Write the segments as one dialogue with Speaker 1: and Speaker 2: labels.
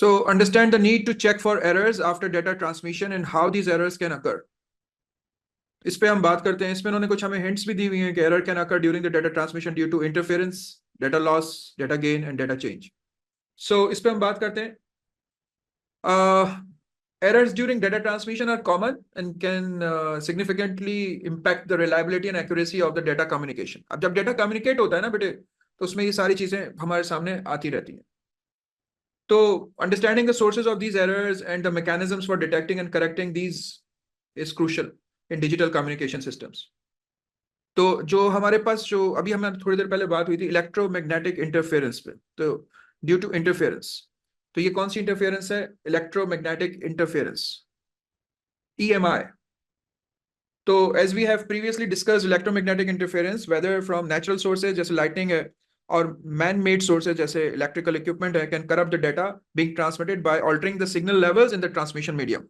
Speaker 1: So understand the need to check for errors after data transmission and how these errors can occur. इस पे हम बात करते हैं. इसमें उन्होंने कुछ हमें hints भी दी हुई हैं कि error can occur during the data transmission due to interference, data loss, data gain and data change. So इस पे हम बात करते हैं. Errors during data transmission are common and can significantly impact the reliability and accuracy of the data communication. अब जब data communicate होता है ना बेटे, तो उसमें ये सारी चीजें हमारे सामने आती रहती हैं. तो understanding the sources of these errors and the mechanisms for detecting and correcting these is crucial in digital communication systems. तो जो हमारे पास जो अभी हमें थोड़ी देर पहले बात हुई थी इलेक्ट्रोमैग्नेटिक इंटरफेरेंस पे, तो ड्यू टू इंटरफेरेंस, तो ये कौन सी इंटरफेरेंस है? Electromagnetic interference, EMI. तो as we have previously discussed, electromagnetic interference whether from natural sources जैसे lightning है और man-made sources जैसे electrical equipment है, can corrupt the data being transmitted by altering the signal levels in the transmission medium.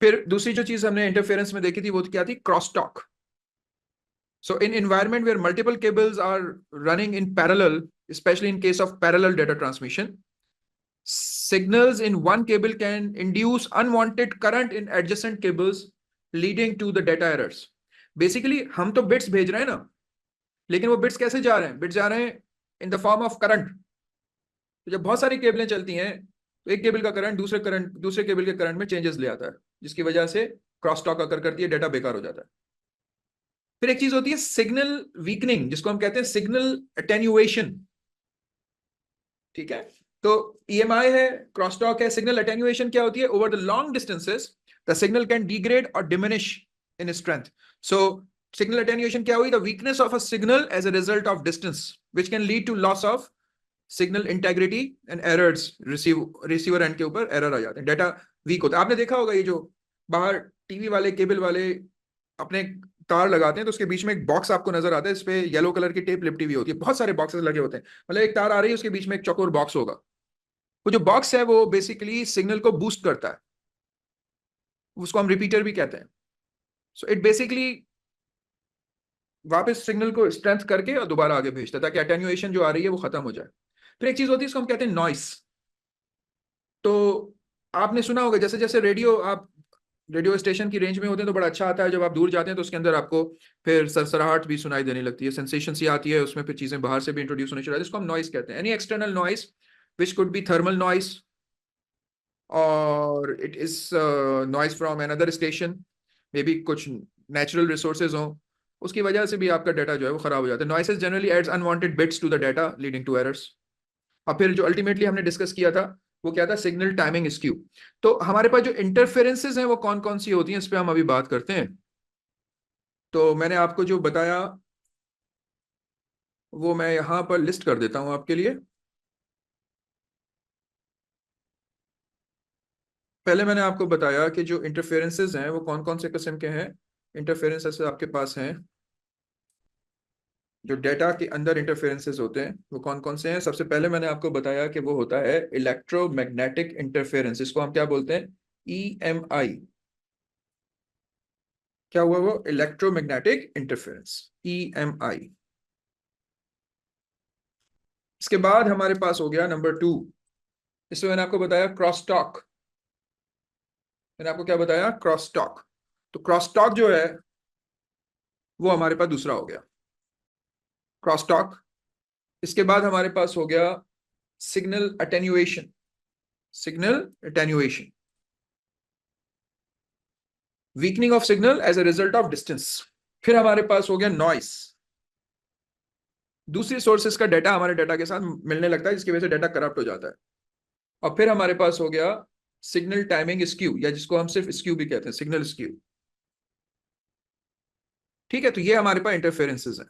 Speaker 1: फिर दूसरी जो चीज हमने इंटरफेरेंस में देखी थी वो क्या थी? Crosstalk. So in environment where multiple cables are running in parallel, especially in case of parallel data transmission, signals in one cable can induce unwanted current in adjacent cables, leading to the data errors. Basically हम तो bits भेज रहे हैं ना, लेकिन वो bits कैसे जा रहे हैं? Bits जा रहे हैं in the form of current. तो जब बहुत सारी केबलें चलती हैं तो एक केबल का करंट दूसरे केबल के करंट में चेंजेस ले आता है, जिसकी वजह से क्रॉस टॉक अकर करती है, डेटा बेकार हो जाता है. फिर एक चीज होती है सिग्नल वीकनिंग, जिसको हम कहते हैं सिग्नल अटेन्युएशन. ठीक है, तो EMI है, क्रॉस टॉक है. सिग्नल अटेन्युएशन क्या होती है? Over the long distances the signal can degrade और diminish in strength. So signal attenuation क्या हुई? The weakness of a signal as a result of distance which can lead to loss of signal integrity and errors. Receiver end के ऊपर error आ जाते हैं, data week होता है. आपने देखा होगा ये जो बाहर टीवी वाले केबल वाले अपने तार लगाते हैं तो उसके बीच में एक बॉक्स आपको नजर आता है, इस पे येलो कलर की टेप लिपटी हुई होती है, बहुत सारे बॉक्सेस लगे होते हैं. मतलब एक तार आ रही है, उसके बीच में एक चौकोर बॉक्स होगा. वो जो बॉक्स है वो बेसिकली सिग्नल को बूस्ट करता है, उसको हम रिपीटर भी कहते हैं. सो इट बेसिकली वापस सिग्नल को स्ट्रेंथ करके और दोबारा आगे भेजता है ताकि अटेन्युएशन जो आ रही है वो खत्म हो जाए. फिर एक चीज होती है इसको हम कहते हैं नॉइस. तो आपने सुना होगा जैसे जैसे रेडियो स्टेशन की रेंज में होते हैं तो बड़ा अच्छा आता है, जब आप दूर जाते हैं तो उसके अंदर आपको फिर सरसराहट भी सुनाई देने लगती है, सेंसेशन सी आती है, उसमें फिर चीजें बाहर से भी इंट्रोड्यूस होने चाहिए. इसको हम नॉइस कहते हैं. Any external noise which could be thermal noise और it is noise from another station, maybe कुछ नेचुरल रिसोर्सेज हों, उसकी वजह से भी आपका डाटा जो है वो खराब हो जाता है. Noises generally adds unwanted bits to the data leading to errors. और फिर जो अल्टीमेटली हमने डिस्कस किया था वो क्या था? Signal timing skew. तो हमारे पास जो इंटरफेरेंसेस हैं वो कौन कौन सी होती हैं, इस पे हम अभी बात करते हैं. तो मैंने आपको जो बताया वो मैं यहां पर लिस्ट कर देता हूं आपके लिए. पहले मैंने आपको बताया कि जो इंटरफेरेंसेस हैं वो कौन कौन से किस्म के हैं. इंटरफेरेंसेस आपके पास हैं, जो डेटा के अंदर इंटरफेरेंसेस होते हैं वो कौन कौन से हैं. सबसे पहले मैंने आपको बताया कि वो होता है इलेक्ट्रोमैग्नेटिक इंटरफेरेंस, इसको हम क्या बोलते हैं? EMI. क्या हुआ वो? Electromagnetic interference, EMI. इसके बाद हमारे पास हो गया नंबर 2. इसमें मैंने आपको बताया क्रॉस टॉक. मैंने आपको क्या बताया? Cross talk. तो क्रॉस टॉक जो है वो हमारे पास दूसरा हो गया, क्रॉस टॉक. इसके बाद हमारे पास हो गया signal attenuation. Signal attenuation, weakening of signal as a result of distance. फिर हमारे पास हो गया नॉइस. दूसरी सोर्सेस का डाटा हमारे डाटा के साथ मिलने लगता है जिसकी वजह से डाटा करप्ट हो जाता है. और फिर हमारे पास हो गया सिग्नल टाइमिंग स्क्यू, या जिसको हम सिर्फ स्क्यू भी कहते हैं, सिग्नल स्क्यू. ठीक है, तो ये हमारे पास इंटरफेरेंसेस हैं.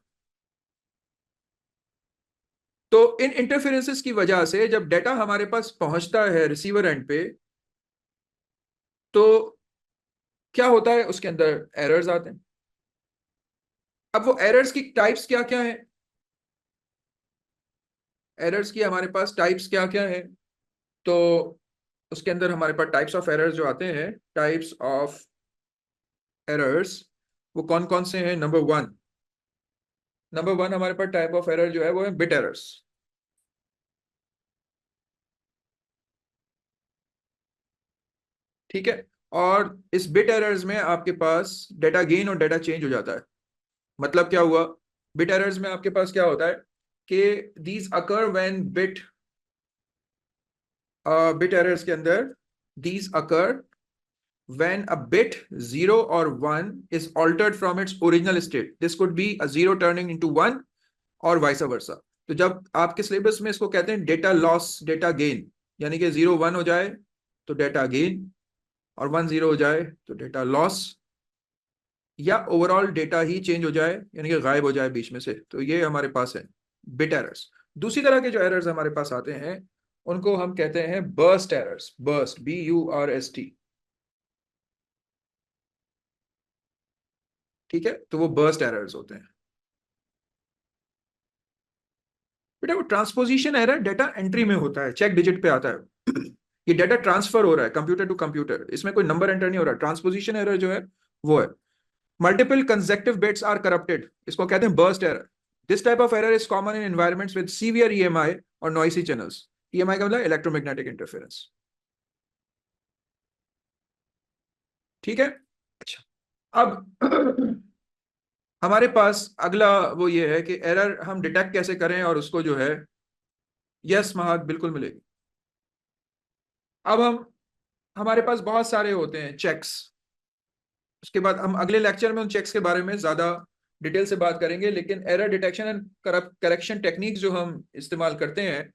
Speaker 1: तो इन इंटरफेरेंसेस की वजह से जब डाटा हमारे पास पहुंचता है रिसीवर एंड पे, तो क्या होता है? उसके अंदर एरर्स आते हैं. अब वो एरर्स की टाइप्स क्या क्या है? एरर्स की हमारे पास टाइप्स क्या क्या है? तो उसके अंदर हमारे पास टाइप्स ऑफ एरर्स जो आते हैं, टाइप्स ऑफ एरर्स वो कौन कौन से हैं? नंबर वन हमारे पास टाइप ऑफ एरर जो है वो है बिट एरर्स. ठीक है। और इस बिट एरर्स में आपके पास डेटा गेन और डेटा चेंज हो जाता है। मतलब क्या हुआ, बिट एरर्स में आपके पास क्या होता है कि these occur when bit errors के अंदर these occur when a bit 0 or 1 is altered from its original state. This could be a 0 turning into 1 और वाइस वर्सा। तो जब आपके सिलेबस में इसको कहते हैं डेटा लॉस डेटा गेन, यानी कि 0 1 हो जाए तो डेटा गेन और 1 0 हो जाए तो डेटा लॉस, या ओवरऑल डेटा ही चेंज हो जाए यानी कि गायब हो जाए बीच में से, तो ये हमारे पास है बिट एरर्स। दूसरी तरह के जो एरर्स हमारे पास आते हैं उनको हम कहते हैं बर्स्ट एरर्स, बर्स्ट BURST। ठीक है, तो वो बर्स्ट एरर्स होते हैं। बेटा वो ट्रांसपोजिशन एरर डेटा एंट्री में होता है, चेक डिजिट पे आता है। ये डेटा ट्रांसफर हो रहा है कंप्यूटर टू कंप्यूटर, इसमें कोई नंबर एंटर नहीं हो रहा। ट्रांसपोजिशन एरर जो है वो है multiple consecutive bits are corrupted, इसको कहते हैं burst error. This type of error is common in environments with severe EMI और नॉइसी चैनल्स। EMI का मतलब इलेक्ट्रोमैग्नेटिक इंटरफेरेंस। ठीक है। अच्छा, अब हमारे पास अगला वो ये है कि एरर हम डिटेक्ट कैसे करें और उसको जो है, यस महाग बिल्कुल मिलेगी। अब हम हमारे पास बहुत सारे होते हैं चेक्स, उसके बाद हम अगले लेक्चर में उन चेक्स के बारे में ज्यादा डिटेल से बात करेंगे, लेकिन error detection and correction techniques जो हम इस्तेमाल करते हैं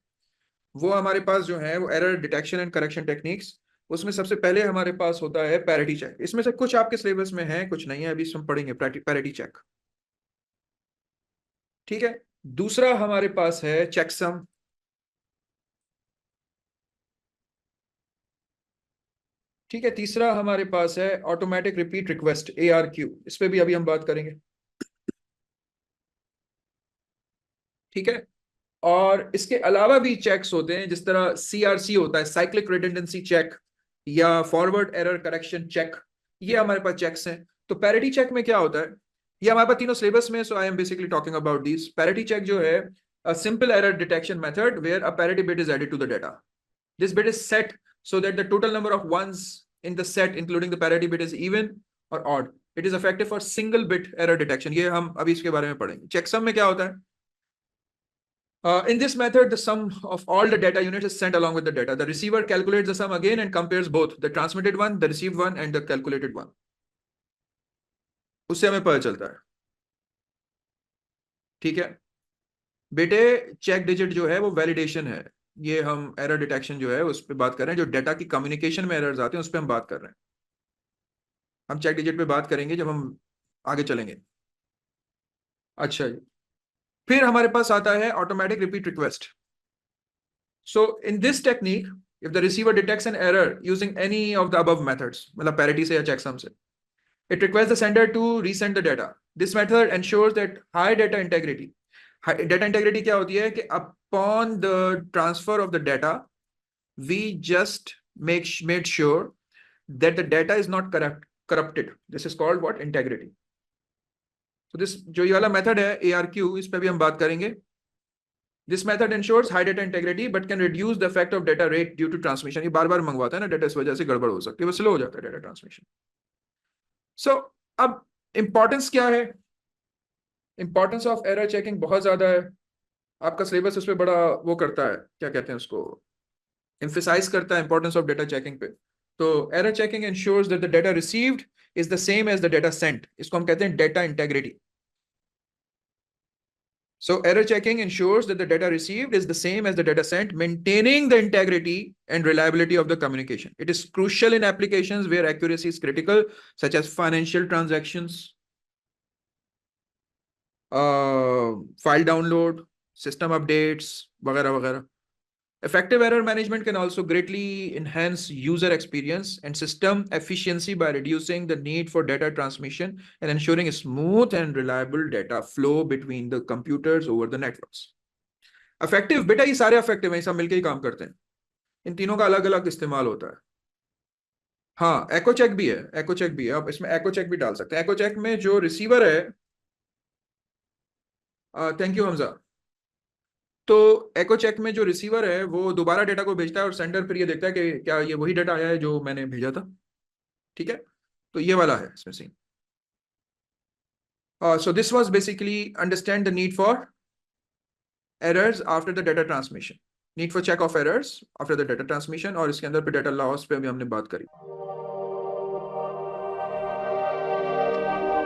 Speaker 1: वो हमारे पास जो है वो error detection and correction techniques, उसमें सबसे पहले हमारे पास होता है पैरिटी चेक। इसमें से कुछ आपके सिलेबस में है कुछ नहीं है, अभी हम पढ़ेंगे पैरिटी चेक। ठीक है। दूसरा हमारे पास है चेकसम। ठीक है। तीसरा हमारे पास है ऑटोमेटिक रिपीट रिक्वेस्ट ARQ, इस पे भी अभी हम बात करेंगे। ठीक है। और इसके अलावा भी चेक्स होते हैं, जिस तरह CRC होता है, साइक्लिक रिडंडेंसी चेक, या फॉरवर्ड एरर करेक्शन चेक, ये हमारे पास चेक्स हैं। तो पैरिटी चेक में क्या होता है, ये हमारे पास तीनों सिलेबस में, so I am basically talking about this. Parity check जो है a simple error detection method where a parity bit is added to the data. This bit is set so that the total number of ones in the set including the parity bit is even or odd. It is effective for single bit error detection. ये हम अभी इसके बारे में पढ़ेंगे। Checksum में क्या होता है, in this method, the sum of all the data units is sent along with the data. The receiver calculates the sum again and compares both the transmitted one, the received one, and the calculated one. उससे हमें पता चलता है। ठीक है बेटे, check digit जो है वो वैलिडेशन है। ये हम एरर डिटेक्शन जो है उस पर बात कर रहे हैं, जो डेटा की कम्युनिकेशन में एरर्स आते हैं उस पर हम बात कर रहे हैं। हम चेक डिजिट पे बात करेंगे जब हम आगे चलेंगे। अच्छा जी, फिर हमारे पास आता है automatic repeat request. So in this technique, if the receiver detects an error using any of the above methods, मतलब parity से या checksum से, it requests the sender to resend the data. This method ensures that high data integrity. High data integrity क्या होती है कि upon the transfer of the data, we just made sure that the data is not corrupted. This is called what? Integrity. So this जो ये वाला method है ARQ, इस पे भी हम बात करेंगे। This method ensures high data integrity but can reduce the effect of data rate due to transmission. ये बार बार मंगवाता है ना डेटा, इस वजह से गड़बड़ हो सकती है, वो स्लो हो जाता है डेटा ट्रांसमिशन। सो अब इंपॉर्टेंस क्या है, इंपॉर्टेंस ऑफ एरर चेकिंग बहुत ज्यादा है। आपका सिलेबस उस पर बड़ा वो करता है, क्या कहते हैं उसको, एम्फेसाइज करता है इंपॉर्टेंस ऑफ डेटा चेकिंग पे। तो error checking ensures that the data received is the same as the data sent, इसको हम कहते हैं data integrity. So error checking ensures that the data received is the same as the data sent, maintaining the integrity and reliability of the communication. It is crucial in applications where accuracy is critical, such as financial transactions, file download, system updates, वगैरह वगैरह। Effective error management can also greatly enhance user experience and system efficiency by reducing the need for data transmission and ensuring a smooth and reliable data flow between the computers over the networks. Effective, बेटा ये सारे effective हैं, सब मिलके ही काम करते हैं, इन तीनों का अलग अलग इस्तेमाल होता है। हाँ एको चेक भी है, एको चेक भी है, आप इसमें एको चेक भी डाल सकते हैं। एको चेक में जो रिसीवर है, थैंक यू हमजा, तो एको चेक में जो रिसीवर है वो दोबारा डेटा को भेजता है और सेंडर फिर ये देखता है कि क्या ये वही डेटा आया है जो मैंने भेजा था। ठीक है, तो ये वाला है इसमें scene. So this was basically understand the need for errors after the data transmission, need for check of errors after the data transmission, और इसके अंदर पे data loss पे भी हमने बात करी.